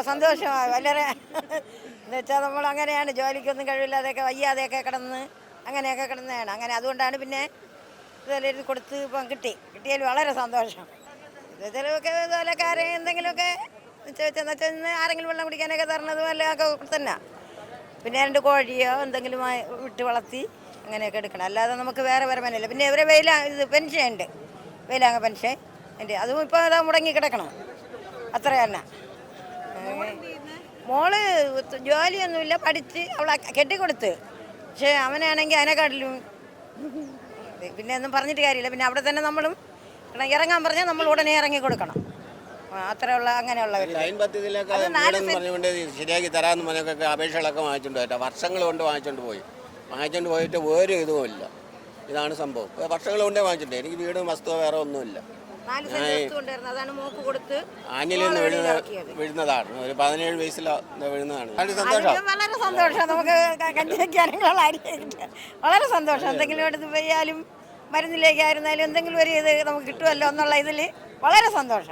സന്തോഷമായി വളരെ. എന്നുവെച്ചാൽ നമ്മൾ അങ്ങനെയാണ്, ജോലിക്കൊന്നും കഴിവില്ലാതെയൊക്കെ വയ്യാതെയൊക്കെ കിടന്ന് അങ്ങനെയൊക്കെ കിടന്നതാണ്. അങ്ങനെ അതുകൊണ്ടാണ് പിന്നെ ഇതെല്ലാം കൊടുത്ത് ഇപ്പം കിട്ടിയതിൽ വളരെ സന്തോഷം. ഇതിലൊക്കെ ഇതുപോലെക്കാരെ എന്തെങ്കിലുമൊക്കെ വെച്ചാൽ ആരെങ്കിലും വെള്ളം കുടിക്കാനൊക്കെ തരണത് വല്ലതൊക്കെ തന്നെ. പിന്നെ 2 കോഴിയോ എന്തെങ്കിലും വിട്ട് വളർത്തി അങ്ങനെയൊക്കെ എടുക്കണം. അല്ലാതെ നമുക്ക് വേറെ വരുമാനമില്ല. പിന്നെ ഇവരെ ഇത് പെൻഷൻ ഉണ്ട്, വെയിലാങ്ങ പെൻഷൻ ഉണ്ട്. അതും ഇപ്പോൾ അതാ മുടങ്ങി കിടക്കണം. അത്ര തന്നെ. മോള് ജോലിയൊന്നുമില്ല, പഠിച്ച് അവളെ കെട്ടിക്കൊടുത്ത്. പക്ഷേ അവനാണെങ്കിൽ അതിനെക്കാട്ടിലും പിന്നെ ഒന്നും പറഞ്ഞിട്ട് കാര്യമില്ല. പിന്നെ അവിടെ തന്നെ നമ്മളും ഇറങ്ങാൻ പറഞ്ഞാൽ നമ്മൾ ഉടനെ ഇറങ്ങി കൊടുക്കണം. അത്രയുള്ള അങ്ങനെയുള്ള ലൈൻ പദ്ധതിയിലൊക്കെ വീടെന്ന് പറഞ്ഞുകൊണ്ട് ശരിയാക്കി തരാമെന്ന് പറഞ്ഞൊക്കെ അപേക്ഷകളൊക്കെ വാങ്ങിച്ചുകൊണ്ട് പോയിട്ട് വർഷങ്ങൾ കൊണ്ട് വാങ്ങിച്ചുകൊണ്ട് പോയിട്ട് ഒരു ഇതുമില്ല. ഇതാണ് സംഭവം. വർഷങ്ങൾ കൊണ്ടേ വാങ്ങിച്ചിട്ടുണ്ട്. എനിക്ക് വീടും വസ്തുവോ വേറെ ഒന്നുമില്ല. ആഞ്ഞിൽ നിന്ന് വീഴുന്നതാണ്. ഒരു 17 വയസ്സിൽ വീഴുന്നതാണ്. സന്തോഷം, വളരെ സന്തോഷം. നമുക്ക് വളരെ സന്തോഷം. എന്തെങ്കിലും എടുത്ത് പോയാലും മരുന്നിലേക്കായിരുന്നാലും എന്തെങ്കിലും ഒരു ഇത് നമുക്ക് കിട്ടുമല്ലോ എന്നുള്ള ഇതിൽ വളരെ സന്തോഷം.